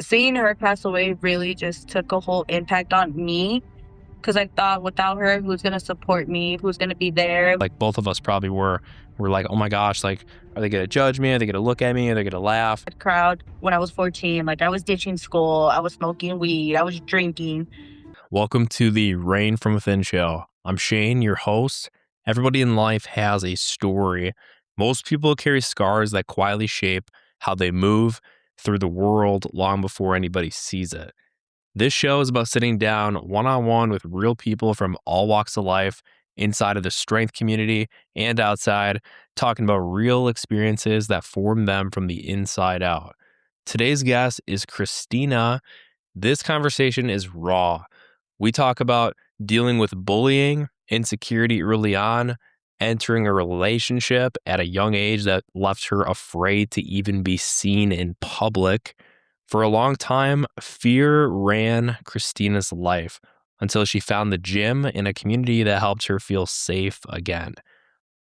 seeing her pass away really just took a whole impact on me because I thought without her, who's gonna support me? Who's gonna be there? Like both of us probably were like, oh my gosh, like, are they gonna judge me? Are they gonna look at me? Are they gonna laugh? Crowd when I was 14, like I was ditching school, I was smoking weed, I was drinking. Welcome to the Rain from Within show. I'm Shane, your host. Everybody in life has a story. Most people carry scars that quietly shape how they move through the world long before anybody sees it. This show is about sitting down one on one with real people from all walks of life, inside of the strength community and outside, talking about real experiences that form them from the inside out. Today's guest is Kristina. This conversation is raw. We talk about dealing with bullying, insecurity early on, entering a relationship at a young age that left her afraid to even be seen in public. For a long time, fear ran Kristina's life until she found the gym in a community that helped her feel safe again.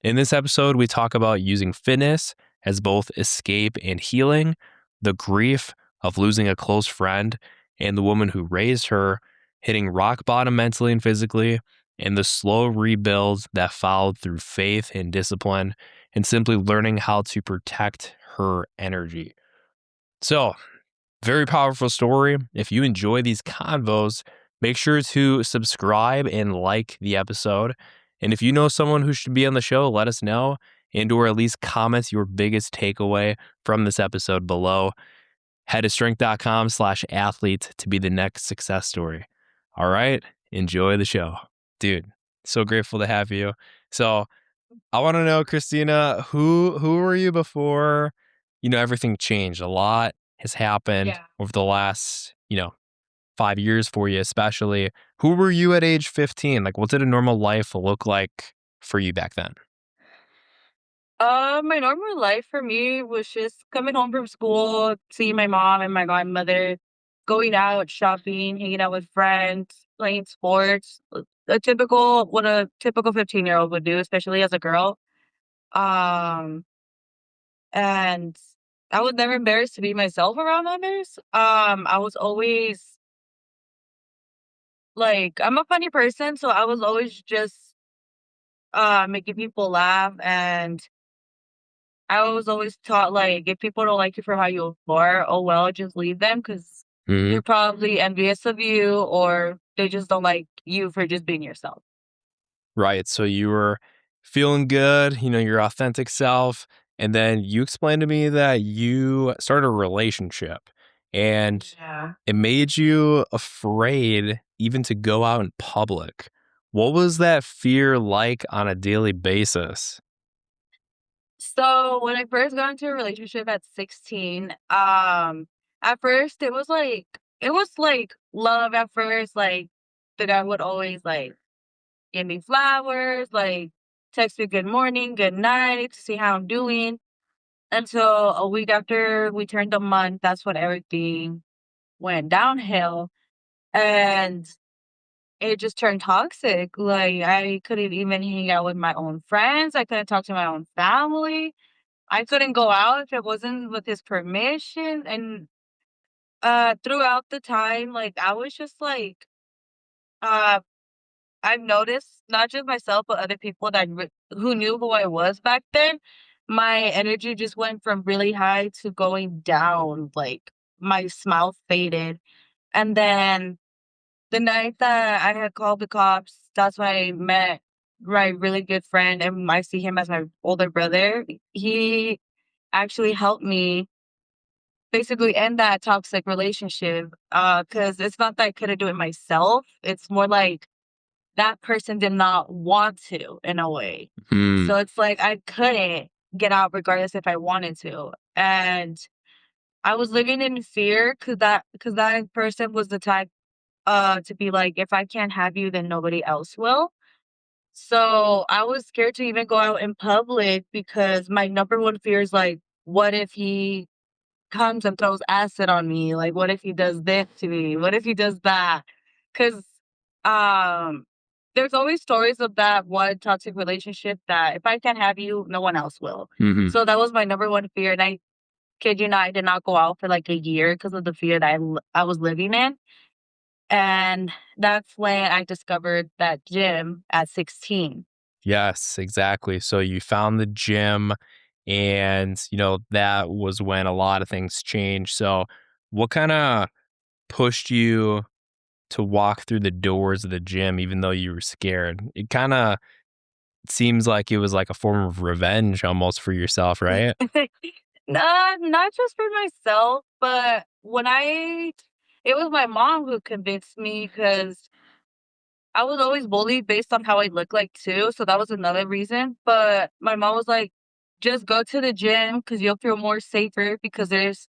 In this episode, we talk about using fitness as both escape and healing, the grief of losing a close friend and the woman who raised her, hitting rock bottom mentally and physically, and the slow rebuild that followed through faith and discipline, and simply learning how to protect her energy. So, very powerful story. If you enjoy these convos, make sure to subscribe and like the episode. And if you know someone who should be on the show, let us know, and or at least comment your biggest takeaway from this episode below. Head to strength.com/athlete to be the next success story. All right, enjoy the show. Dude, so grateful to have you. So I want to know, Kristina, who were you before, everything changed? A lot has happened Yeah. over the last, 5 years for you, especially. Who were you at age 15? Like, what did a normal life look like for you back then? My normal life for me was just coming home from school, seeing my mom and my grandmother, going out shopping, hanging out with friends, playing sports. What a typical 15-year-old would do, especially as a girl. Um, and I was never embarrassed to be myself around others. I was always like I'm a funny person, so I was always just making people laugh, and I was always taught, like, if people don't like you for how you are, oh well, just leave them because Hmm. they're probably envious of you or they just don't like you for just being yourself. Right. So you were feeling good, your authentic self. And then you explained to me that you started a relationship and Yeah. it made you afraid even to go out in public. What was that fear like on a daily basis? So when I first got into a relationship at 16, at first it was like love at first, like the guy would always like give me flowers, like text me good morning, good night to see how I'm doing. Until a week after we turned a month, that's when everything went downhill and it just turned toxic. Like I couldn't even hang out with my own friends. I couldn't talk to my own family. I couldn't go out if it wasn't with his permission. And throughout the time, like I was just like uh I've noticed not just myself but other people who knew who I was back then. My energy just went from really high to going down. Like my smile faded, and then the night that I had called the cops, that's when I met my really good friend, and I see him as my older brother. He actually helped me basically end that toxic relationship. Because it's not that I couldn't do it myself. It's more like that person did not want to in a way. Hmm. So it's like I couldn't get out regardless if I wanted to. And I was living in fear because that person was the type to be like, if I can't have you, then nobody else will. So I was scared to even go out in public because my number one fear is like, what if he comes and throws acid on me? Like, what if he does this to me? What if he does that? Because um, there's always stories of that one toxic relationship that if I can't have you, no one else will. Hmm. So that was my number one fear. And Kid you not, I did not go out for like a year because of the fear that I was living in. And that's when I discovered that gym at 16. Yes, exactly. So you found the gym and, that was when a lot of things changed. So what kinda pushed you to walk through the doors of the gym even though you were scared? It kinda seems like it was like a form of revenge almost for yourself, right? Not just for myself, but it was my mom who convinced me because I was always bullied based on how I look like too, so that was another reason. But my mom was like, "Just go to the gym because you'll feel more safer because there's."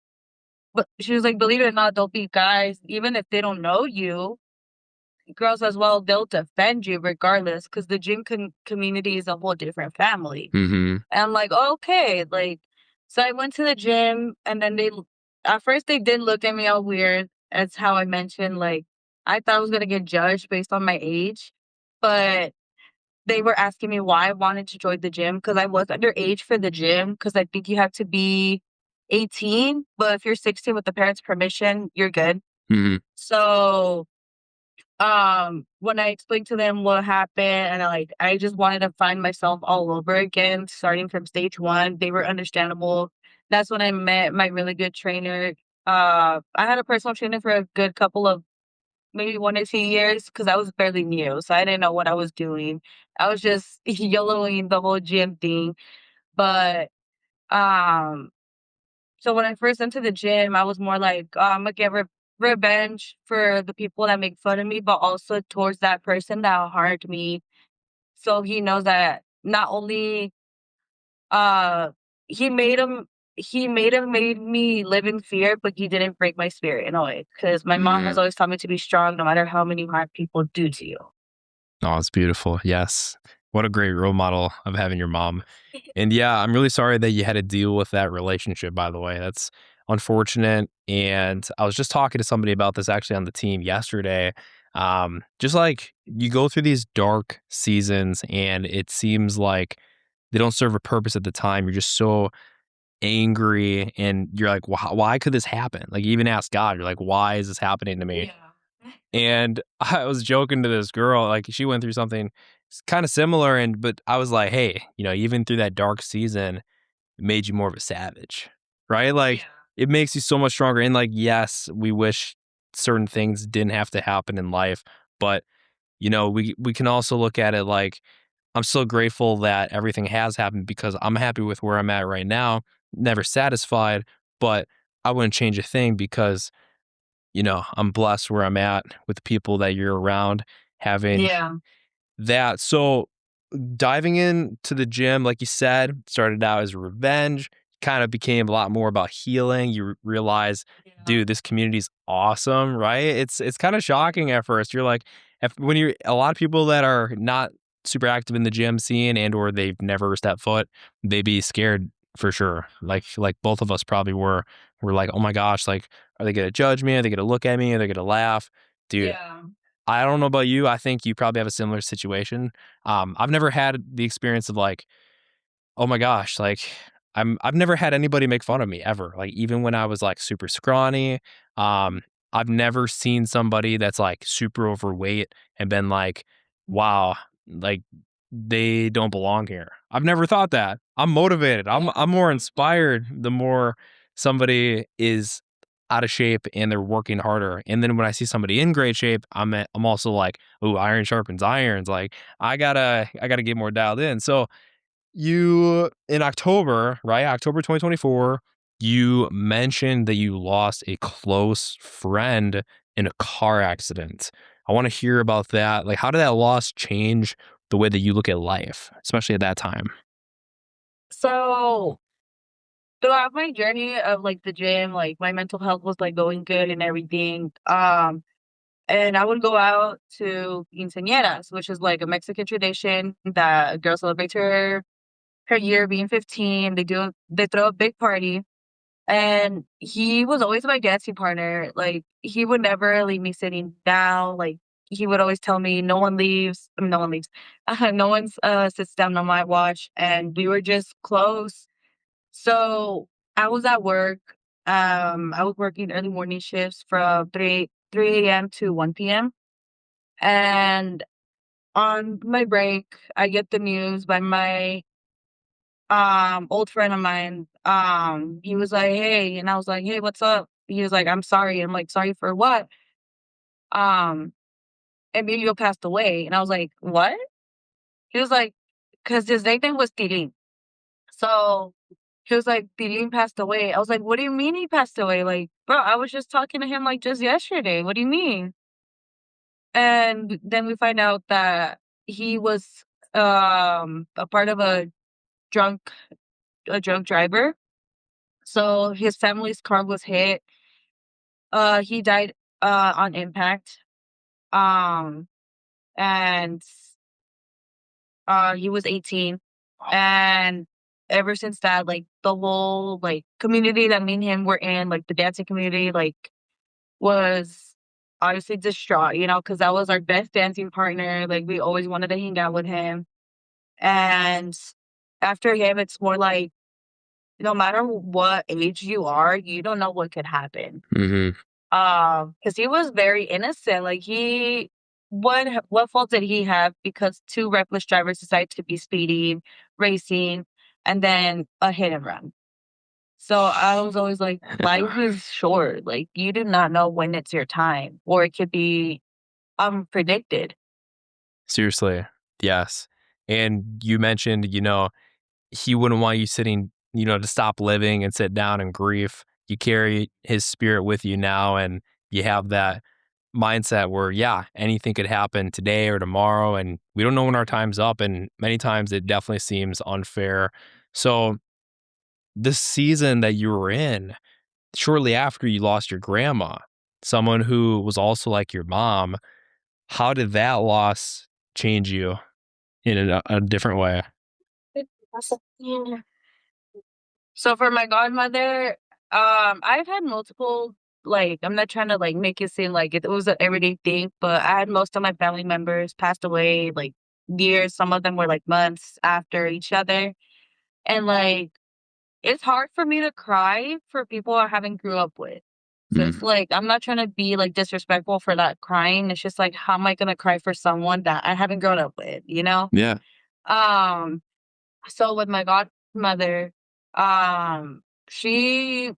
But she was like, "Believe it or not, there'll be guys even if they don't know you, girls as well. They'll defend you regardless because the community is a whole different family." Mhm. And I'm like, "Oh, okay." Like, so I went to the gym, and then at first they did look at me all weird, as how I mentioned. Like, I thought I was gonna get judged based on my age, but they were asking me why I wanted to join the gym because I was underage for the gym. Because I think you have to be 18, but if you're 16 with the parents' permission, you're good. Mhm. So when I explained to them what happened and I just wanted to find myself all over again, starting from stage one, they were understandable. That's when I met my really good trainer. I had a personal trainer for a good couple of maybe 1 or 2 years because I was fairly new, so I didn't know what I was doing. I was just YOLOing the whole gym thing. But um so when I first entered the gym, I was more like, "I'm gonna get revenge for the people that make fun of me, but also towards that person that harmed me." So he knows that not only uh he made me live in fear, but he didn't break my spirit in a way. Because my mom has Mhm. always taught me to be strong no matter how many hard people do to you. Oh, it's beautiful. Yes. What a great role model of having your mom. And yeah, I'm really sorry that you had to deal with that relationship, by the way. That's unfortunate. And I was just talking to somebody about this actually on the team yesterday. Just like you go through these dark seasons and it seems like they don't serve a purpose at the time. You're just so angry and you're like, why could this happen? Like, you even ask God, you're like, why is this happening to me? Yeah. And I was joking to this girl, like, she went through something kind of similar. But I was like, hey, even through that dark season, it made you more of a savage, right? Like, Yeah. it makes you so much stronger. And, like, yes, we wish certain things didn't have to happen in life. But, we can also look at it like, I'm so grateful that everything has happened because I'm happy with where I'm at right now, never satisfied, but I wouldn't change a thing because I'm blessed where I'm at with the people that you're around having Yeah. that. So diving into the gym, like you said, started out as revenge, kind of became a lot more about healing. You realize, Yeah. dude, this community's awesome, right? It's kind of shocking at first. You're like, when you're a lot of people that are not super active in the gym scene and or they've never stepped foot, they be scared for sure. Like both of us probably were. We're like, oh my gosh, like, are they gonna judge me? Are they gonna look at me? Are they gonna laugh? Dude, Yeah. I don't know about you. I think you probably have a similar situation. I've never had the experience of like, oh my gosh, like I've never had anybody make fun of me ever. Like even when I was like super scrawny, um, I've never seen somebody that's like super overweight and been like, wow, like they don't belong here. I've never thought that. I'm motivated. I'm more inspired the more somebody is out of shape and they're working harder. And then when I see somebody in great shape, I'm also like, oh, iron sharpens irons. Like I gotta get more dialed in. So you in October, right? October 2024, you mentioned that you lost a close friend in a car accident. I want to hear about that. Like, how did that loss change the way that you look at life, especially at that time? So throughout my journey of like the gym, like my mental health was like going good and everything. And I would go out to quinceañeras, which is like a Mexican tradition that a girl celebrates her year being 15. They throw a big party. And he was always my dancing partner. Like he would never leave me sitting down. Like he would always tell me no one leaves. I mean, no one leaves. No one sits down on my watch. And we were just close. So I was at work. I was working early morning shifts from 3 a.m. to 1 p.m. And on my break, I get the news by my old friend of mine. He was like, "Hey," and I was like, "Hey, what's up?" He was like, "I'm sorry." I'm like, "Sorry for what?" Um, Emilio passed away, and I was like, "What?" He was like, "Cause his nickname was Tirin." So he was like, "Tirin passed away." I was like, "What do you mean he passed away?" Like, bro, I was just talking to him like just yesterday. What do you mean? And then we find out that he was a part of drunk a drunk driver. So his family's car was hit. He died on impact. Um and he was 18. And ever since that, like the whole like community that me and him were in, like the dancing community, like was honestly distraught, because that was our best dancing partner. Like we always wanted to hang out with him. And after him, it's more like no matter what age you are, you don't know what could happen. Hmm. Because he was very innocent. Like what fault did he have? Because two reckless drivers decided to be speeding, racing, and then a hit and run. So I was always like, life is short. Like you do not know when it's your time, or it could be unpredicted. Seriously, yes. And you mentioned, he wouldn't want you sitting, to stop living and sit down in grief. You carry his spirit with you now, and you have that mindset where, yeah, anything could happen today or tomorrow, and we don't know when our time's up. And many times it definitely seems unfair. So, the season that you were in, shortly after you lost your grandma, someone who was also like your mom, how did that loss change you in a different way? So for my godmother, I've had multiple, like, I'm not trying to like make it seem like it was an everyday thing, but I had most of my family members passed away like years. Some of them were like months after each other. And like it's hard for me to cry for people I haven't grew up with. So it's Mm. like I'm not trying to be like disrespectful for that crying. It's just like how am I gonna cry for someone that I haven't grown up with, you know? Yeah. Um so with my godmother, she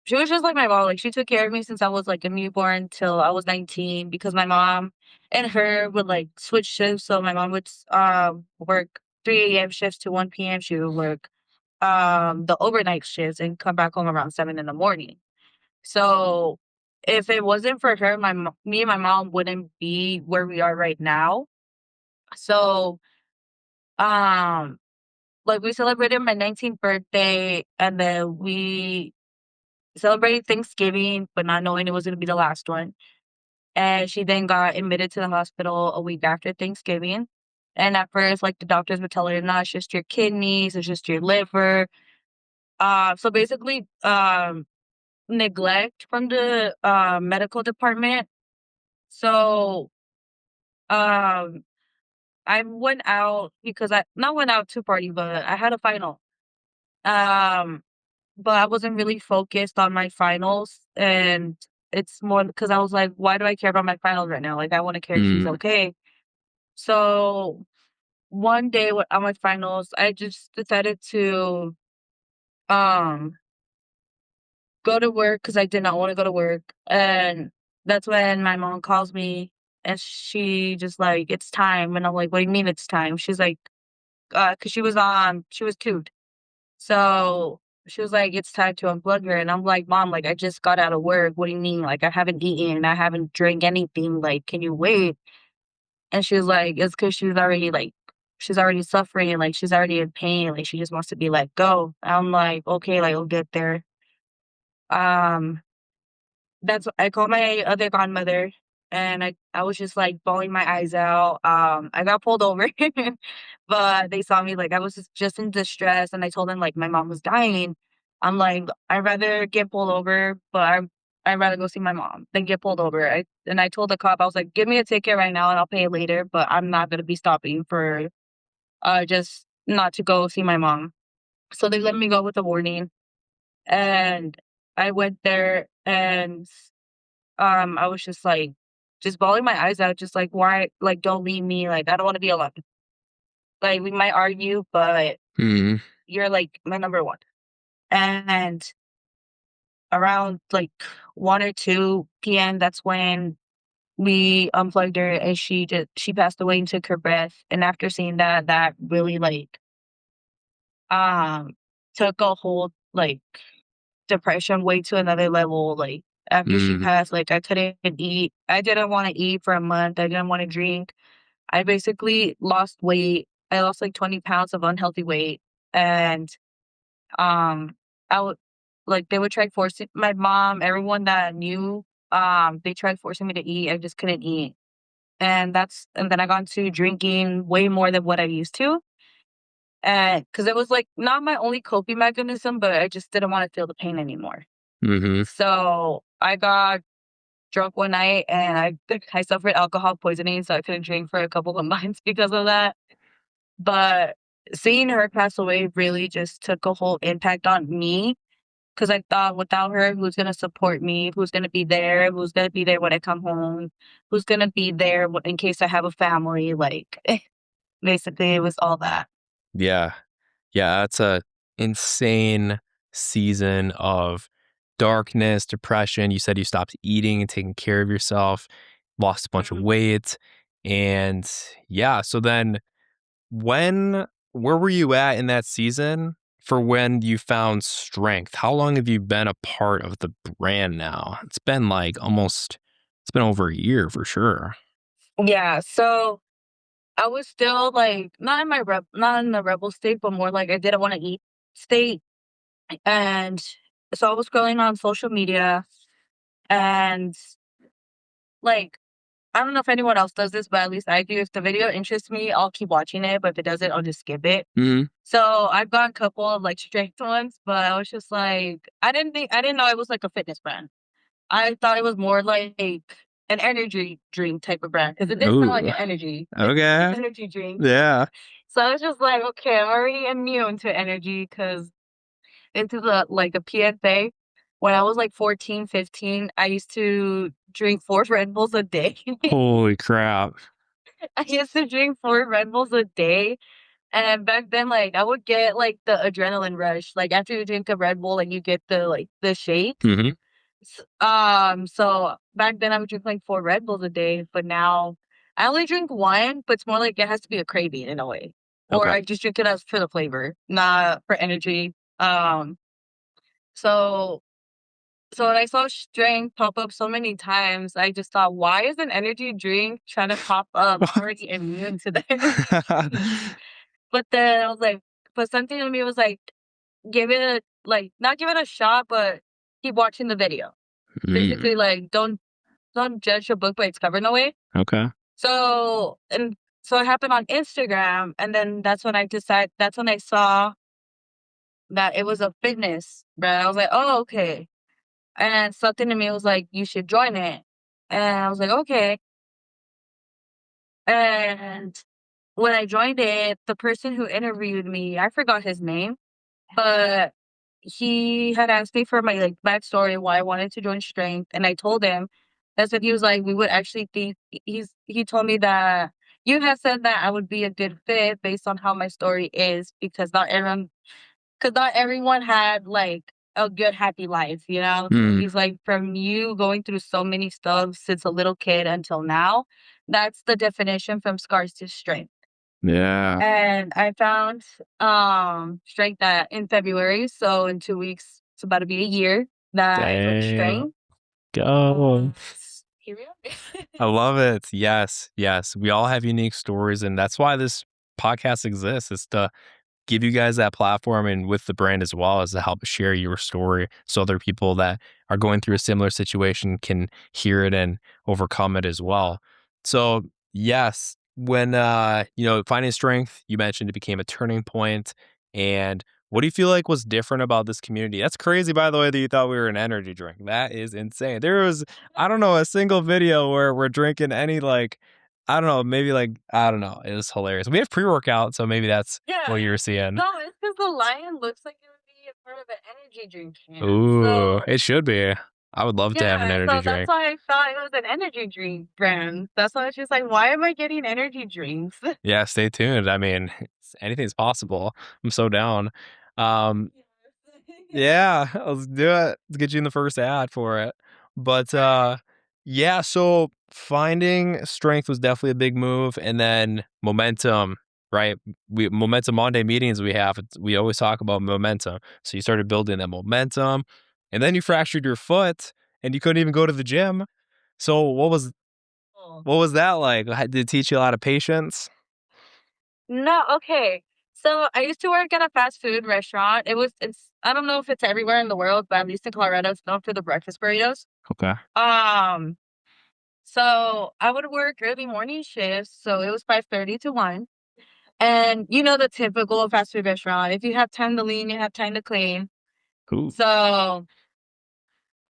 she was just like my mom. Like she took care of me since I was like a newborn till I was 19 because my mom and her would like switch shifts. So my mom would work 3 a.m. shifts to 1 p.m. She would work the overnight shifts and come back home around 7 in the morning. So if it wasn't for her, me and my mom wouldn't be where we are right now. So um like, we celebrated my 19th birthday, and then we celebrated Thanksgiving, but not knowing it was gonna be the last one, and she then got admitted to the hospital a week after Thanksgiving, and at first, like, the doctors would tell her, "No, it's just your kidneys, it's just your liver." So basically, neglect from the, medical department. So, um, I went out because I not went out to party, but I had a final. Um But I wasn't really focused on my finals, and it's more because I was like, "Why do I care about my finals right now? Like, I wanna care if she's Mm. okay." So, one day on my finals, I just decided to, um, go to work because I did not wanna go to work, and that's when my mom calls me, and she just like, "It's time," and I'm like, "What do you mean it's time?" She's like, because she was tubed. So, she was like, "It's time to unplug her," and I'm like, "Mom, like, I just got out of work. What do you mean? Like, I haven't eaten, I haven't drank anything, like, can you wait?" And she was like, "It's because she's already suffering, and, like, she's already in pain, like, she just wants to be let go." I'm like, "Okay, like, I'll get there." Um I called my other godmother, and I was just, like, bawling my eyes out. I got pulled over, but they saw me, like, I was just in distress, and I told them, like, my mom was dying. I'm like, "I'd rather get pulled over, but I'd rather go see my mom than get pulled over." I told the cop, I was like, "Give me a ticket right now, and I'll pay it later, but I'm not gonna be stopping for, just not to go see my mom." So they let me go with a warning, and I went there, and I was just like, just bawling my eyes out, just like, why, like, don't leave me, like, I don't want to be alone. Like, we might argue, but Mhm. you're like my number one. And around like 1 or 2 p.m., that's when we unplugged her, and she passed away and took her breath. And after seeing that, that really like um took a whole like depression way to another level. Like after she Mhm. passed, like I couldn't eat. I didn't want to eat for a month. I didn't want to drink. I basically lost weight. I lost like 20 pounds of unhealthy weight. And um I would like they would try forcing my mom, everyone that I knew, they tried forcing me to eat. I just couldn't eat. And then I got into drinking way more than what I used to. And because it was like not my only coping mechanism, but I just didn't want to feel the pain anymore. Mhm. So I got drunk one night and I suffered alcohol poisoning, so I couldn't drink for a couple of months because of that. But seeing her pass away really just took a whole impact on me, because I thought without her, who's gonna support me? Who's gonna be there? Who's gonna be there when I come home? Who's gonna be there in case I have a family? Like, basically, it was all that. Yeah. Yeah, that's a insane season of darkness, depression. You said you stopped eating and taking care of yourself, lost a bunch of Mhm. weight, and yeah, so then when where were you at in that season for when you found strength? How long have you been a part of the brand now? It's been like almost it's been over a year for sure. Yeah, so I was still like not in the rebel state, but more like I didn't want to eat state. And so I was scrolling on social media, and like I don't know if anyone else does this, but at least I do. If the video interests me, I'll keep watching it. But if it doesn't, I'll just skip it. Mhm. So I've got a couple of like strength ones, but I was just like, I didn't know it was like a fitness brand. I thought it was more like an energy drink type of brand because it did sound like Ooh, an energy okay. energy drink. Yeah. So I was just like, okay, I'm already immune to energy because into the like the PSA. When I was like 14, 15, I used to drink 4 Red Bulls a day. Holy crap. I used to drink 4 Red Bulls a day. And back then, like I would get like the adrenaline rush. Like after you drink a Red Bull, like you get the like the shakes. Mhm. So back then I would drink like 4 Red Bulls a day, but now I only drink one, but it's more like it has to be a craving in a way. Or Okay. I just drink it as for the flavor, not for energy. So so when I saw strength pop up so many times, I just thought, why is an energy drink trying to pop up? I'm already immune to the energy drink. But then I was like, but something in me was like, give it a like not give it a shot, but keep watching the video. Mm, Basically, like don't judge a book by its cover in a way. okay. So it happened on Instagram, and then that's when I saw that it was a fitness brand. I was like, oh, okay. And something in me was like, you should join it. And I was like, okay. And when I joined it, the person who interviewed me, I forgot his name, but he had asked me for my like backstory why I wanted to join strength, and I told him. That's what he was like. We would actually think he told me that you have said that I would be a good fit based on how my story is, because not everyone had like a good happy life, you know. Mm, He's like, from you going through so many stuff since a little kid until now, that's the definition from scars to strength. yeah. And I found strength that in February, so in 2 weeks, it's about to be a year that I joined Damn. strength. Go. Here we are. I love it. Yes. Yes. We all have unique stories, and that's why this podcast exists, is to give you guys that platform and with the brand as well as to help share your story so other people that are going through a similar situation can hear it and overcome it as well. So, yes, when finding strength, you mentioned it became a turning point, and what do you feel like was different about this community? That's crazy, by the way, that you thought we were an energy drink. That is insane. There was, I don't know, a single video where we're drinking any like I don't know, maybe, like I don't know, it was hilarious. We have pre-workout, so maybe that's what you Yeah. were seeing. No, it's because the lion looks like it would be a part of an energy drink can. Ooh, So it should be. I would love to have an yeah, energy so that's drink. why I thought it was an energy drink brand. That's why I was just like, why am I getting energy drinks? Yeah, stay tuned. I mean, anything's possible. I'm so down. Um, yeah, let's do it. Let's get you in the first ad for it. But, Right. yeah, so finding strength was definitely a big move, and then momentum, right? We momentum Monday meetings we have, we always talk about momentum. So you started building that momentum, and then you fractured your foot, and you couldn't even go to the gym. So Cool. what was that like? Did it teach you a lot of patience? No, okay. So I used to work at a fast food restaurant. It's I don't know if it's everywhere in the world, but at least in Colorado, it's known for the breakfast burritos. Okay. Um, so I would work early morning shifts, so it was 5:30 to 1. And you know the typical fast food restaurant. If you have time to lean, you have time to clean. Cool. So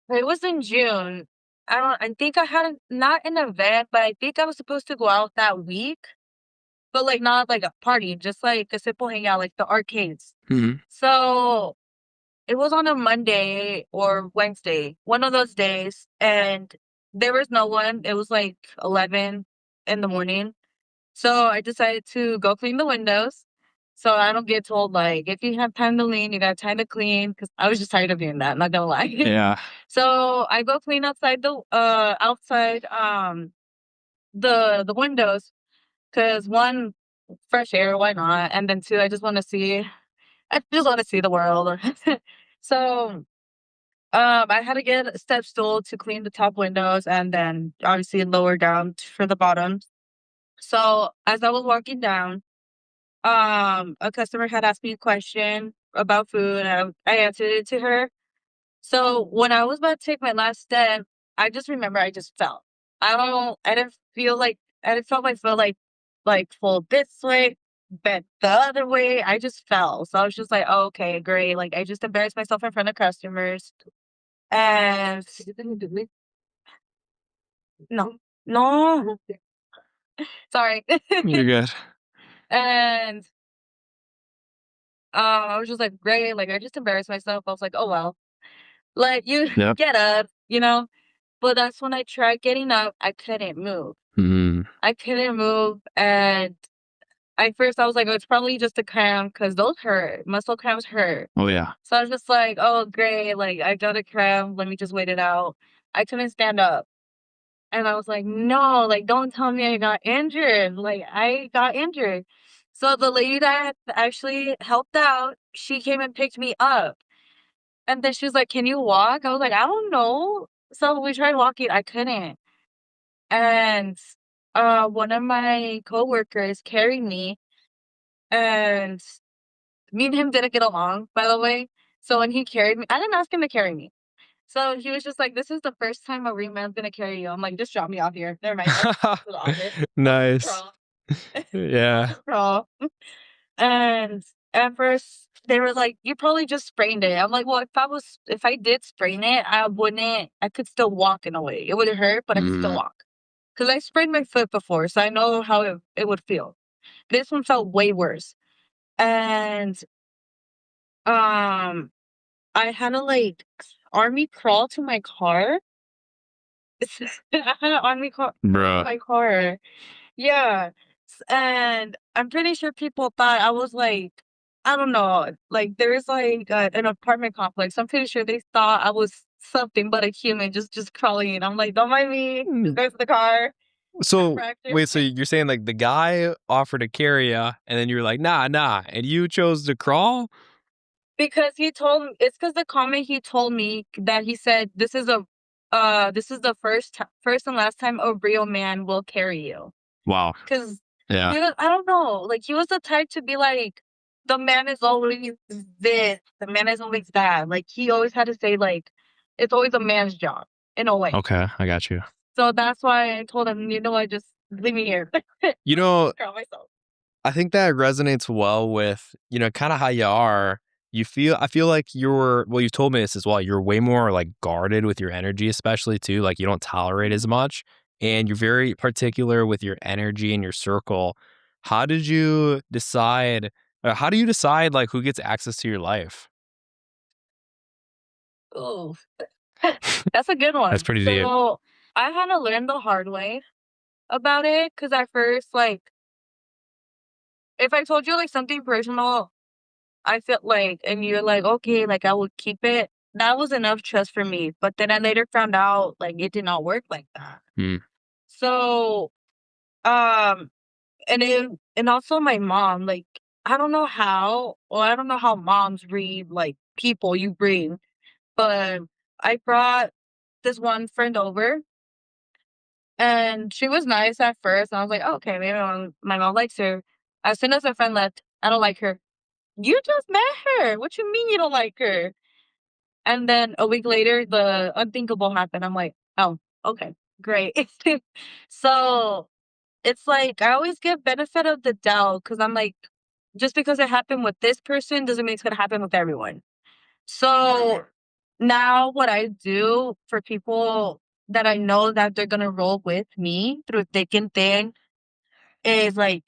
it was in June. I think I had not an event, but I think I was supposed to go out that week. But like not like a party, just like a simple hangout, like the arcades. Mhm. So it was on a Monday or Wednesday, one of those days, and there was no one. It was like 11 in the morning. So I decided to go clean the windows. So I don't get told like if you have time to lean, you got time to clean. Cause I was just tired of doing that, not gonna lie. Yeah. So I go clean outside the windows because one, fresh air, why not? And then two, I just want to see the world. So I had to get a step stool to clean the top windows and then obviously lower down for the bottoms. So as I was walking down, a customer had asked me a question about food and I answered it to her. So when I was about to take my last step, I just remember I just fell. I didn't feel like I didn't feel my foot like full this way, bent the other way. I just fell. So I was just like, oh, okay, great. Like I just embarrassed myself in front of customers. And no, no, sorry. You're good. And I was just like, great. Like I just embarrassed myself. I was like, oh well. Like you Yep. get up, you know. But that's when I tried getting up, I couldn't move. Mhm. I couldn't move, and at first I was like, "Oh, it's probably just a cramp because those hurt. Muscle cramps hurt." Oh, yeah. So I was just like, "Oh, great, like, I got a cramp, let me just wait it out." I couldn't stand up, and I was like, "No, like, don't tell me I got injured." Like, I got injured. So the lady that actually helped out, she came and picked me up, and then she was like, "Can you walk?" I was like, "I don't know." So we tried walking, I couldn't. And, one of my coworkers carried me, and me and him didn't get along, by the way. So when he carried me I didn't ask him to carry me. So he was just like, "This is the first time a real man's gonna carry you." I'm like, "Just drop me off here. Never mind, I'll to the office. I'll just Nice. crawl. I'll Yeah. just crawl." And at first, they were like, "You probably just sprained it." I'm like, "Well, if I did sprain it, I could still walk in a way. It would hurt, but I could still Mhm. walk." 'Cause I sprained my foot before, so I know how it would feel. This one felt way worse. And, um, I had to, like, army crawl to my car. I had to army crawl to Bruh. my car. Yeah. And I'm pretty sure people thought I was, like I don't know, like, there's, like, an apartment complex. I'm pretty sure they thought I was something but a human just crawling in. I'm like, "Don't mind me. Just Mm. go to the car. I'm So, fractured." wait, so you're saying, like, the guy offered to carry ya, and then you're like, "Nah, nah," and you chose to crawl? Because it's because the comment he told me that he said, this is the first and last time a real man will carry you." Wow. 'Cause Yeah. I don't know, like, he was the type to be like, "The man is always this, the man is always that." Like, he always had to say, like, "It's always a man's job," in a way. Okay, I got you. So that's why I told him, "You know what, just leave me here." You I'll know, just drown myself. I think that resonates well with, kinda how you are. I feel like you've told me this as well, you're way more, like, guarded with your energy especially too, like, you don't tolerate as much, and you're very particular with your energy and your circle. How did you decide how do you decide, like, who gets access to your life? Oh, that's a good That's one. pretty deep. So I had to learn the hard way about it because at first, like, if I told you like something personal, I felt like, and you're like, okay, like I would keep it. That was enough trust for me. But then I later found out like it did not work like that. Mm, So, um, and also my mom, like, I don't know how, or I don't know how moms read like people you bring, but I brought this one friend over and she was nice at first. And I was like, oh, okay, maybe my mom likes her. As soon as my friend left, I don't like her. You just met her. What you mean you don't like her? And then a week later, the unthinkable happened. I'm like, oh, okay, great. So it's like I always give benefit of the doubt because I'm like, just because it happened with this person doesn't mean it's gonna happen with everyone. So now what I do for people that I know that they're gonna roll with me through thick and thin is like,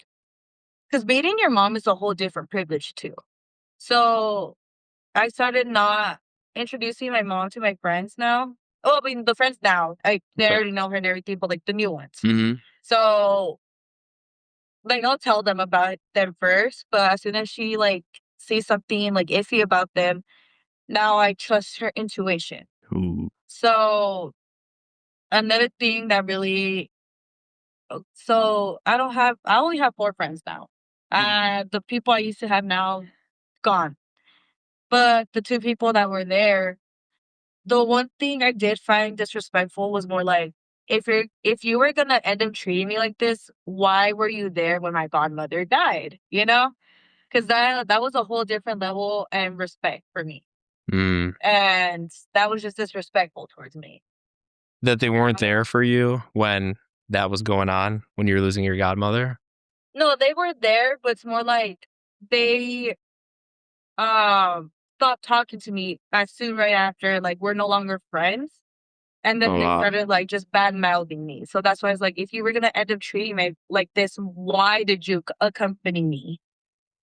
because meeting your mom is a whole different privilege too. So I started not introducing my mom to my friends now. Oh, I mean the friends now. They okay. already know her and everything, but like the new ones. Mhm. So like I'll tell them about them first, but as soon as she like sees something like iffy about them, now I trust her intuition. Ooh. So another thing that really so I only have 4 friends now. The people I used to have now gone. But the 2 people that were there, the one thing I did find disrespectful was more like, if you were gonna end up treating me like this, why were you there when my godmother died? You know? Because that was a whole different level and respect for me. Mm. And that was just disrespectful towards me. That they weren't there for you when that was going on, when you were losing your godmother? No, they were there, but it's more like they stopped talking to me as soon right after, like we're no longer friends. And then Oh, they wow. started like just bad mouthing me. So that's why I was like, if you were gonna end up treating me like this, why did you accompany me?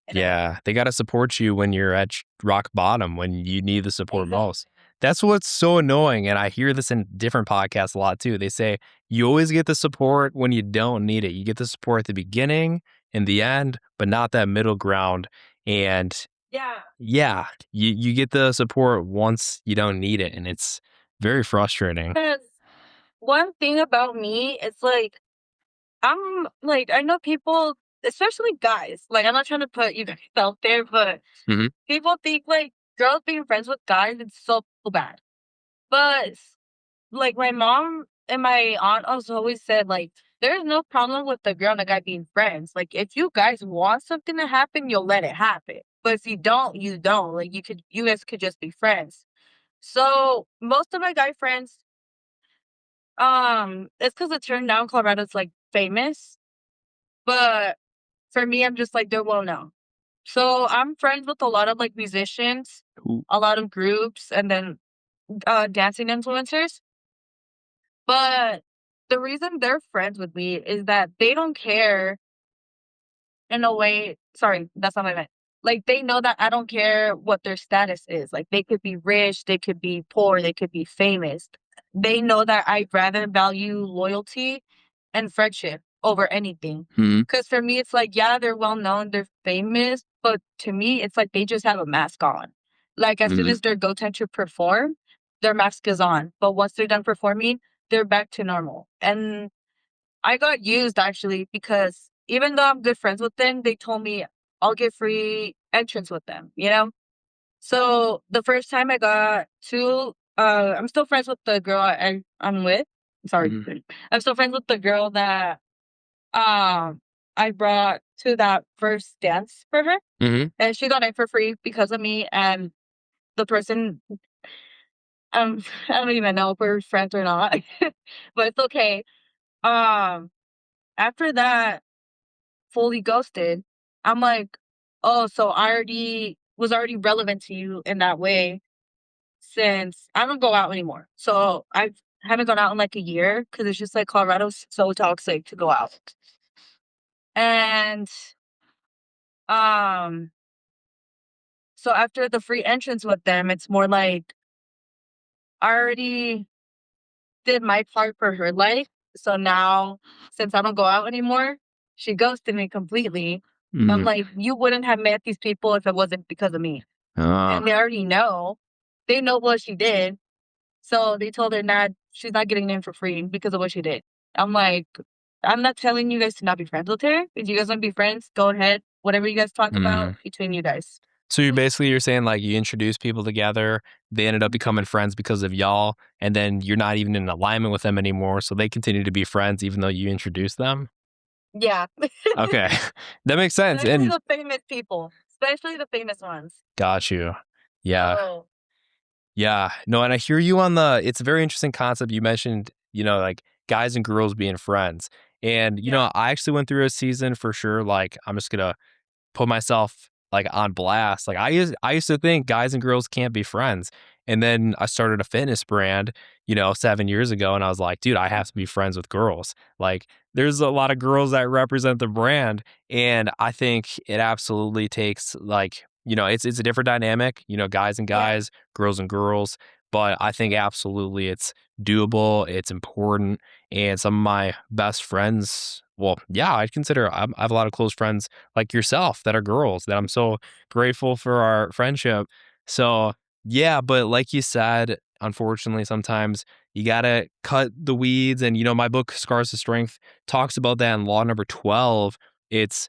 You know? Yeah, they gotta support you when you're at rock bottom, when you need the support most. Exactly. That's what's so annoying, and I hear this in different podcasts a lot too. They say, "You always get the support when you don't need it. You get the support at the beginning, in the end, but not that middle ground." And Yeah. yeah, you get the support once you don't need it, and it's very frustrating. Because one thing about me is like I'm like I know people, especially guys. Like I'm not trying to put you guys out there, but Mhm. people think like girls being friends with guys is so bad. But like my mom and my aunt also always said like there's no problem with the girl and the guy being friends. Like if you guys want something to happen, you'll let it happen. But if you don't, you don't. Like you guys could just be friends. So most of my guy friends, it's because it turned down Colorado's like famous. But for me, I'm just like they're well known. So I'm friends with a lot of like musicians, Ooh. a lot of groups, and then dancing influencers. But the reason they're friends with me is that they don't care in a way. Sorry, that's not what I meant. Like they know that I don't care what their status is. Like they could be rich, they could be poor, they could be famous. They know that I'd rather value loyalty and friendship over anything. Mhm. Because for me, it's like, yeah, they're well known, they're famous, but to me, it's like they just have a mask on. Like as soon Mhm. as their go time to perform, their mask is on. But once they're done performing, they're back to normal. And I got used actually because even though I'm good friends with them, they told me I'll get free entrance with them, you know? So the first time I got to, I'm still friends with the girl I'm with. Sorry. Mhm. I'm still friends with the girl that I brought to that first dance for her. Mhm. And she got in for free because of me. And the person, I don't even know if we're friends or not, but it's okay. Um, After that, fully ghosted, I'm like, "Oh, so I already relevant to you in that way since I don't go out anymore." So I've haven't gone out in like a year because it's just like Colorado's so toxic to go out. And um, so after the free entrance with them, it's more like I already did my part for her life. So now, since I don't go out anymore, she ghosted me completely. I'm Mm. like, you wouldn't have met these people if it wasn't because of me. Ah. And they already know. They know what she did. So they told her not she's not getting in for free because of what she did. I'm like, I'm not telling you guys to not be friends with her. If you guys want to be friends, go ahead. Whatever you guys talk about Mm. between you guys. So you're saying like you introduce people together, they ended up becoming friends because of y'all, and then you're not even in alignment with them anymore, so they continue to be friends even though you introduced them? Yeah. Okay. That makes sense, Especially and the famous people. Especially the famous ones. got you. Yeah. So Yeah. No, and I hear you on the it's a very interesting concept you mentioned, like guys and girls being friends. And, yeah. I actually went through a season for sure, like I'm just gonna put myself like on blast. Like I used to think guys and girls can't be friends. And then I started a fitness brand, 7 years ago and I was like, dude, I have to be friends with girls. Like there's a lot of girls that represent the brand and I think it absolutely takes like, it's a different dynamic, guys and Yeah. guys, girls and girls, but I think absolutely it's doable, it's important and some of my best friends, well, yeah, I'd consider I have a lot of close friends like yourself that are girls that I'm so grateful for our friendship. So, yeah, but like you said, unfortunately, sometimes you got to cut the weeds. And, my book, Scars to Strength, talks about that in law number 12. It's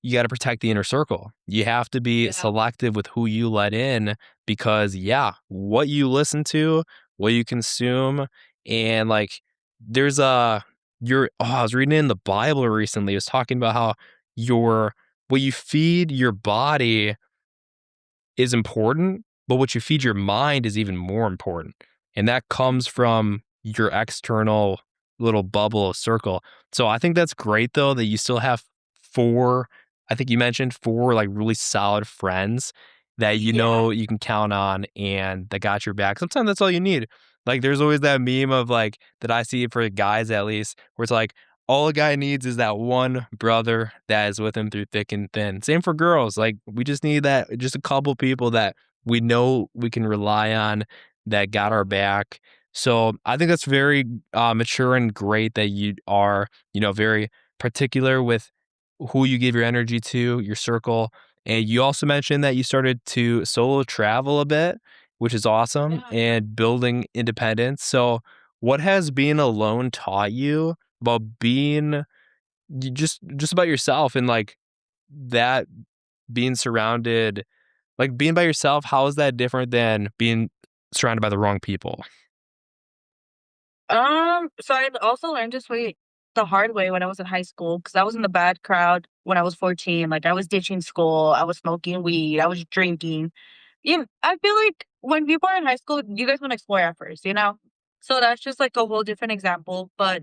you got to protect the inner circle. You have to be Yeah. selective with who you let in because, yeah, what you listen to, what you consume, and like there's I was reading in the Bible recently. It was talking about how your what you feed your body is important, but what you feed your mind is even more important. And that comes from your external little bubble circle. So I think that's great though that you still have four, I think you mentioned four like really solid friends that Yeah. you can count on and that got your back. Sometimes that's all you need. Like there's always that meme of like that I see for guys at least where it's like all a guy needs is that one brother that is with him through thick and thin. Same for girls. Like we just need that, just a couple people that we know we can rely on that got our back. So I think that's very mature and great that you are, very particular with who you give your energy to, your circle. And you also mentioned that you started to solo travel a bit, which is awesome, Yeah. and building independence. So what has being alone taught you about being just about yourself and like that being surrounded like being by yourself, how is that different than being surrounded by the wrong people? So I also learned this way the hard way when I was in high school because I was in the bad crowd when I was 14. Like I was ditching school, I was smoking weed, I was drinking. I feel like when people are in high school, you guys want to explore at first, you know? So that's just like a whole different example. But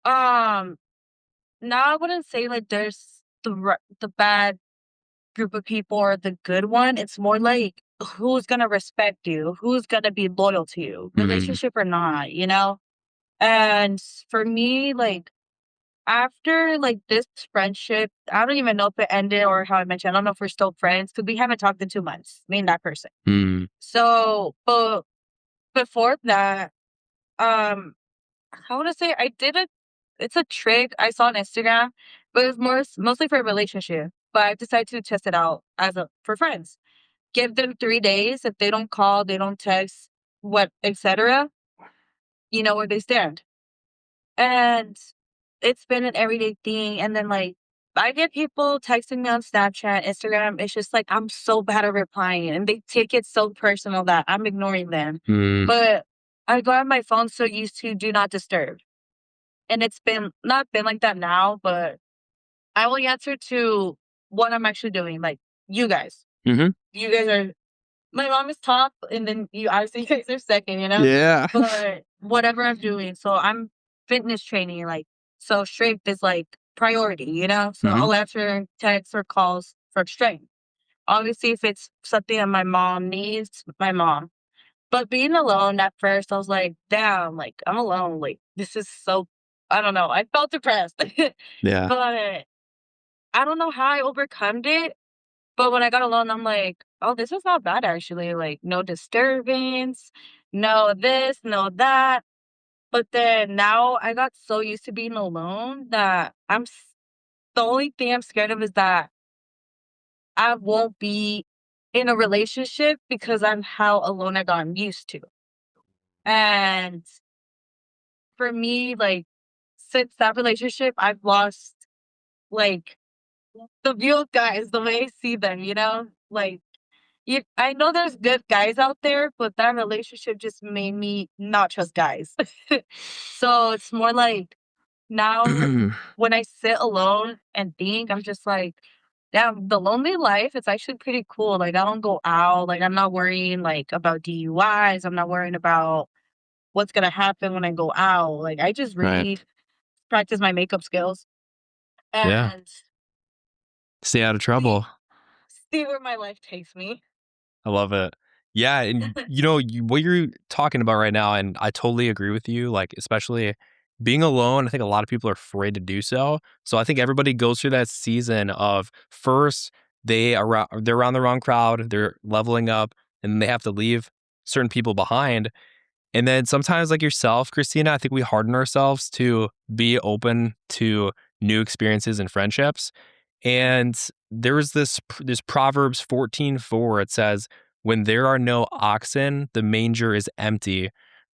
um, now I wouldn't say like there's the bad group of people or the good one. It's more like who's gonna respect you, who's gonna be loyal to you, Mhm. relationship or not, you know? And for me, like after like this friendship, I don't even know if it ended or how I mentioned, I don't know if we're still friends because we haven't talked in 2 months, me and that person. Mm. So, but before that, um, how would I say I did it's a trick I saw on Instagram, but it was mostly for a relationship. But I decided to test it out as a for friends. Give them 3 days. If they don't call, they don't text, what, etc. You know where they stand. And it's been an everyday thing, and then, like, I get people texting me on Snapchat, Instagram, it's just like, I'm so bad at replying, and they take it so personal that I'm ignoring them. Mm. But I got my phone so used to do not disturb, and it's been not been like that now, but I only answer to what I'm actually doing, like, you guys. Mhm. You guys are my mom is top, and then you obviously you guys are second, you know? Yeah. But whatever I'm doing, so I'm fitness training, like, so strength is, like, priority, you know? So Mhm. I'll answer texts or calls for strength. Obviously, if it's something that my mom needs, my mom. But being alone at first, I was like, "Damn, like, I'm alone, like, this is so" I don't know, I felt depressed. Yeah. But I don't know how I overcome it, but when I got alone, I'm like, "Oh, this is not bad actually, like, no disturbance, no this, no that." But then now I got so used to being alone that the only thing I'm scared of is that I won't be in a relationship because I'm how alone I got used to. And for me, like, since that relationship, I've lost, like, the view of guys, the way I see them, you know? Like, I know there's good guys out there, but that relationship just made me not trust guys. So it's more like now when I sit alone and think, I'm just like, damn, the lonely life, it's actually pretty cool. Like, I don't go out. Like, I'm not worrying like about DUIs. I'm not worrying about what's gonna happen when I go out. Like, I just Right. really practice my makeup skills Yeah. and Stay out of see trouble. see where my life takes me. I love it. Yeah, and what you're talking about right now, and I totally agree with you. Like, especially being alone, I think a lot of people are afraid to do so. So I think everybody goes through that season of first they're around the wrong crowd, they're leveling up, and they have to leave certain people behind. And then sometimes, like yourself, Christina, I think we harden ourselves to be open to new experiences and friendships. And there was this Proverbs 14:4. It says, "When there are no oxen, the manger is empty,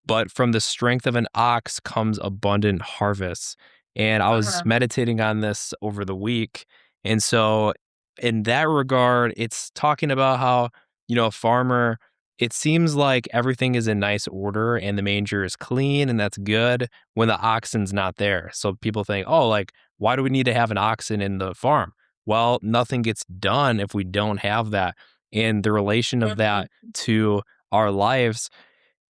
but from the strength of an ox comes abundant harvest." And I was Uh-huh. meditating on this over the week. And so in that regard, it's talking about how, a farmer, it seems like everything is in nice order and the manger is clean and that's good when the oxen's not there. So people think, "Oh, like why do we need to have an oxen in the farm?" Well, nothing gets done if we don't have that. And the relation of that Mhm. to our lives,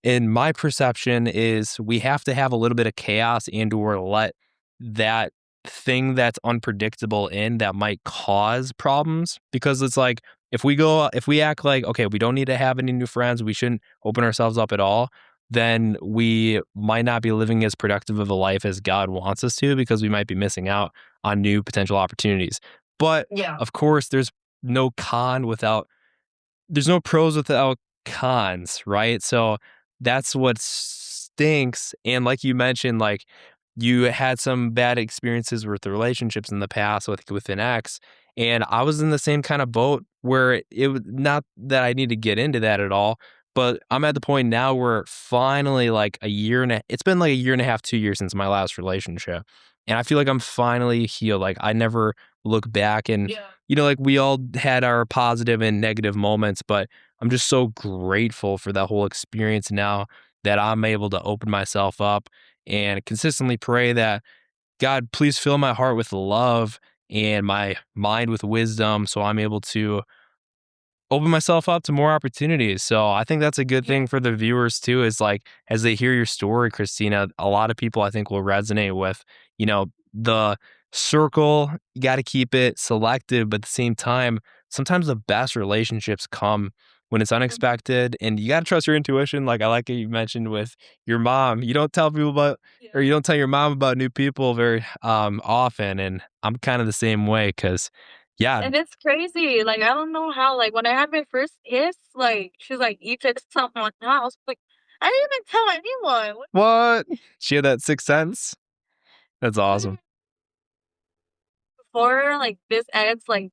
in my perception, is we have to have a little bit of chaos and or let that thing that's unpredictable in that might cause problems, because it's like if we act like, okay, we don't need to have any new friends, we shouldn't open ourselves up at all, then we might not be living as productive of a life as God wants us to, because we might be missing out on new potential opportunities. But Yeah. of course, no con without there's no pros without cons, right? So that's what stinks. And like you mentioned, like you had some bad experiences with the relationships in the past with an ex, and I was in the same kind of boat where it was not that I need to get into that at all, but I'm at the point now where finally, like it's been like a year and a half, 2 years since my last relationship, and I feel like I'm finally healed. Like I never look back and Yeah. like we all had our positive and negative moments, but I'm just so grateful for that whole experience now that I'm able to open myself up and consistently pray that God, please fill my heart with love and my mind with wisdom so I'm able to open myself up to more opportunities. So I think that's a good Yeah. thing for the viewers too, is like as they hear your story, Christina, a lot of people I think will resonate with, the circle, you got to keep it selective, but at the same time, sometimes the best relationships come when it's Mhm. unexpected and you got to trust your intuition. Like I like what you mentioned with your mom. You don't tell people about or Yeah. you don't tell your mom about new people very often, and I'm kind of the same way cuz yeah, And it's crazy, like, I don't know how, like, when I had my first kiss, like, she's like, "You took someone else." Like, I didn't even tell anyone. What what? She had that sixth sense? That's awesome. literally before, like, this ends, like,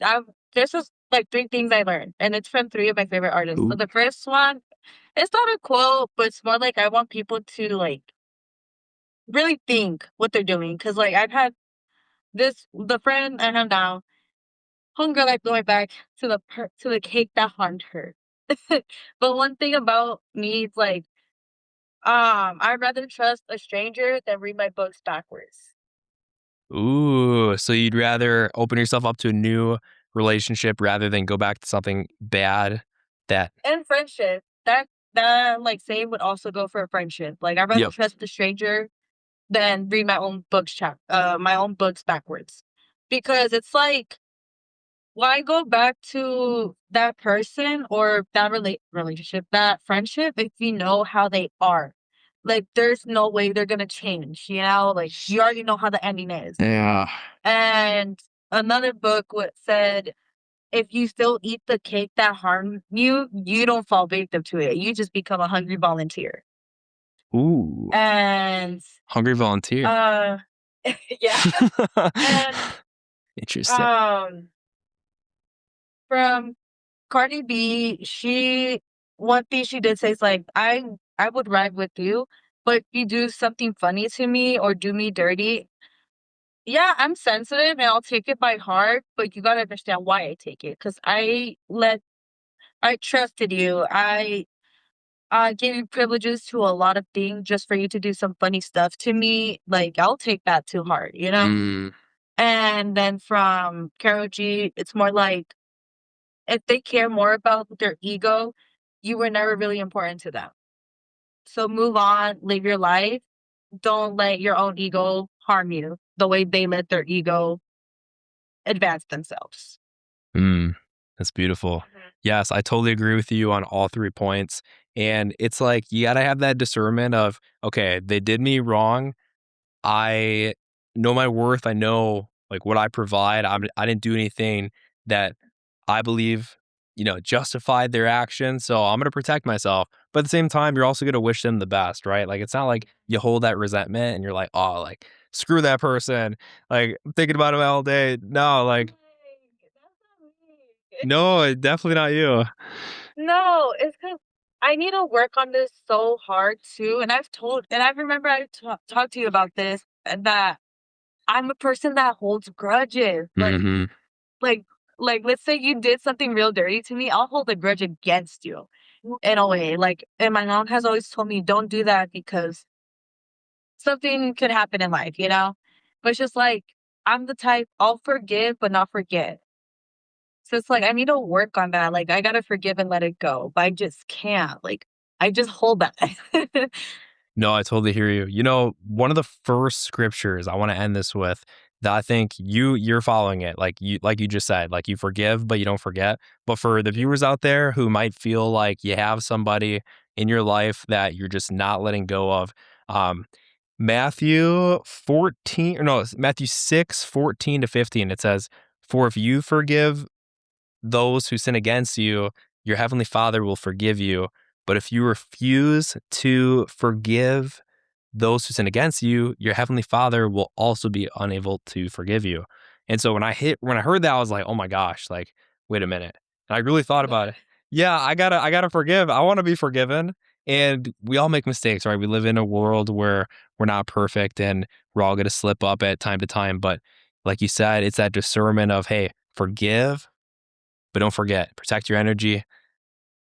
there's just, like, 3 things I learned, and it's from 3 of my favorite artists. So Ooh. the first one, it's not a quote, but it's more like I want people to, like, really think what they're doing. Cause like, I've had the friend I have now, homegirl, like, going back to the cake that harmed her. But one thing about me is, like, I'd rather trust a stranger than read my books backwards. Ooh, so you'd rather open yourself up to a new relationship rather than go back to something bad that And friendship, like, same would also go for a friendship. Like, I'd rather Yep. trust a stranger than read my own books backwards. Because it's like why go back to that person or that relationship, that friendship, if you know how they are? Like, there's no way they're gonna change, you know? Like, you already know how the ending is. Yeah. And another book what said, if you still eat the cake that harmed you, you don't fall victim to it. You just become a hungry volunteer. Ooh. And Hungry volunteer. uh yeah. And Interesting. um from Cardi B, she one thing she did say is like, I would ride with you, but if you do something funny to me or do me dirty, yeah, I'm sensitive and I'll take it by heart, but you gotta understand why I take it. Cause I trusted you. I gave you privileges to a lot of things just for you to do some funny stuff to me. Like, I'll take that to heart, you know? Mm, And then from Karol G, it's more like, if they care more about their ego, you were never really important to them. So move on, live your life. Don't let your own ego harm you the way they let their ego advance themselves. mm. That's beautiful. Mhm. Yes, I totally agree with you on all 3 points. And it's like you gotta have that discernment of, okay, they did me wrong. I know my worth. I know like what I provide. I didn't do anything that I believe, justified their actions. So I'm going to protect myself. But at the same time, you're also going to wish them the best, right? Like it's not like you hold that resentment and you're like, oh, like screw that person. Like I'm thinking about him all day. No, like, That's not me. no, definitely not you. No, it's because I need to work on this so hard too. And I remember talked to you about this, and that I'm a person that holds grudges. Hmm. Like, let's say you did something real dirty to me, I'll hold a grudge against you in a way. Like, and my mom has always told me, don't do that because something could happen in life, you know? But it's just like, I'm the type, I'll forgive, but not forget. So it's like, I need to work on that. Like, I gotta forgive and let it go, but I just can't. Like, I just hold that. No, I totally hear you. One of the first scriptures I want to end this with that I think you're following it like you just said, like you forgive but you don't forget. But for the viewers out there who might feel like you have somebody in your life that you're just not letting go of, um, Matthew 14 or no, it's Matthew 6:14 to 15, it says, "For if you forgive those who sin against you, your heavenly Father will forgive you. But if you refuse to forgive those who sin against you, your heavenly Father will also be unable to forgive you." And so when I heard that, I was like, "Oh my gosh, like wait a minute." And I really thought about it. Yeah, I got to forgive. I want to be forgiven. And we all make mistakes, right? We live in a world where we're not perfect and we're all going to slip up at time to time, but like you said, it's that discernment of, hey, forgive, but don't forget, protect your energy,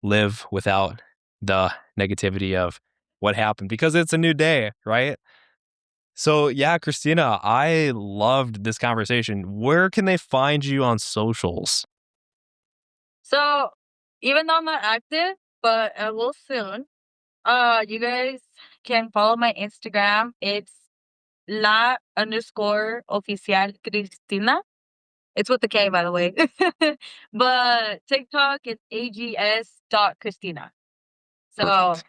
live without the negativity of what happened because it's a new day, right? So, yeah, Christina, I loved this conversation. Where can they find you on socials? So, even though I'm not active, but I will soon, you guys can follow my Instagram. It's la underscore oficial Cristina. It's with the K, by the way. But TikTok is AGS dot Christina. So Perfect.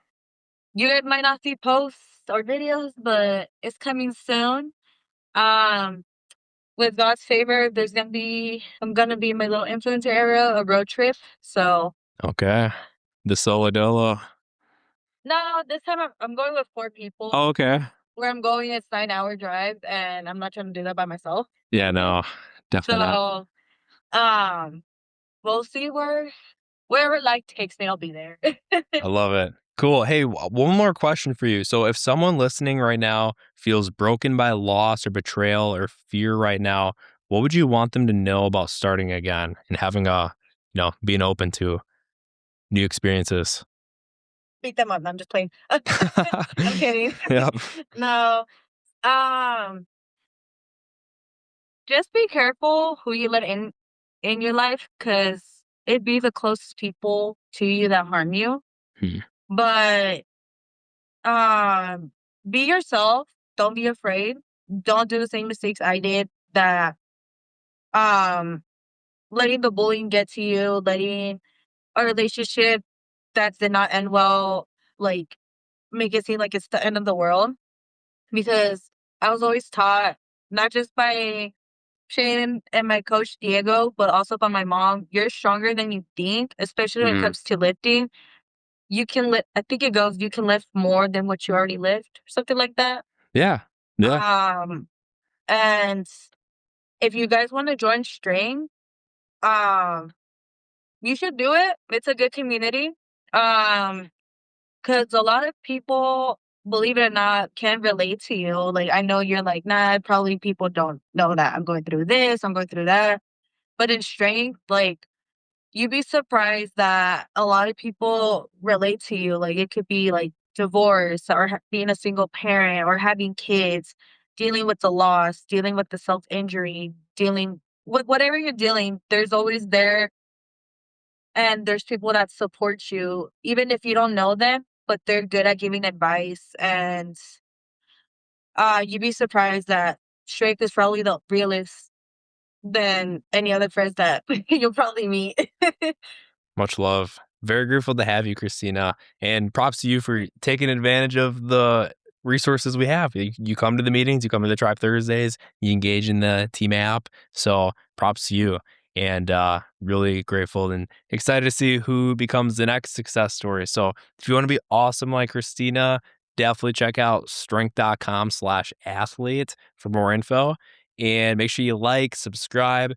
you guys might not see posts or videos, but it's coming soon. Um, with God's favor, I'm gonna be in my little influencer area, a road trip. So Okay. The Solodolo. no, this time I'm going with 4 people. Oh, okay. Where I'm going, it's 9-hour drive, and I'm not trying to do that by myself. Yeah, no, definitely not. So um, we'll see wherever life takes me, I'll be there. I love it. Cool. Hey, one more question for you. So, if someone listening right now feels broken by loss or betrayal or fear right now, what would you want them to know about starting again and having being open to new experiences? Beat them up. No, I'm just playing. I'm kidding. Yep. No. Um, just be careful who you let in your life, because it be the closest people to you that harm you. Hmm. But um, be yourself. Don't be afraid. Don't do the same mistakes I did. That um letting the bullying get to you, letting a relationship that did not end well, like, make it seem like it's the end of the world. Because I was always taught, not just by Shane and my coach Diego, but also by my mom, you're stronger than you think, especially when it Mhm. comes to lifting. You can lift, I think it goes, you can lift more than what you already lift, something like that. Yeah. Yeah. Um, and if you guys want to join String, um, you should do it. It's a good community. Um, because a lot of people, believe it or not, can relate to you. Like, I know you're like, nah, probably people don't know that I'm going through this, I'm going through that. But in strength, like, you'd be surprised that a lot of people relate to you. Like, it could be like divorce or being a single parent or having kids, dealing with the loss, dealing with the self injury, dealing with whatever you're dealing, there's always there, and there's people that support you, even if you don't know them, but they're good at giving advice. And you'd be surprised that strength is probably the realest than any other friends that you'll probably meet. Much love. Very grateful to have you, Christina, and props to you for taking advantage of the resources we have. You come to the meetings, you come to the Tribe Thursdays, you engage in the team app. So props to you, and really grateful and excited to see who becomes the next success story. So if you want to be awesome like Christina, definitely check out strength.com/athlete for more info, and make sure you like, subscribe,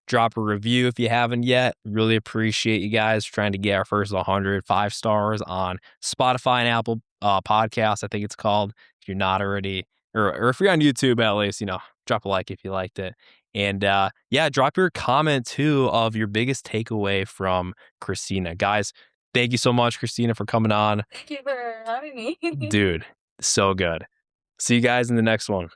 drop a review if you haven't yet. Really appreciate you guys trying to get our first 105 stars on Spotify and Apple Podcasts, I think it's called. If you're not already, or if you're on YouTube, at least, drop a like if you liked it. And yeah, drop your comment too of your biggest takeaway from Christina. Guys, thank you so much, Christina, for coming on. Thank you for having me. Dude, so good. See you guys in the next one.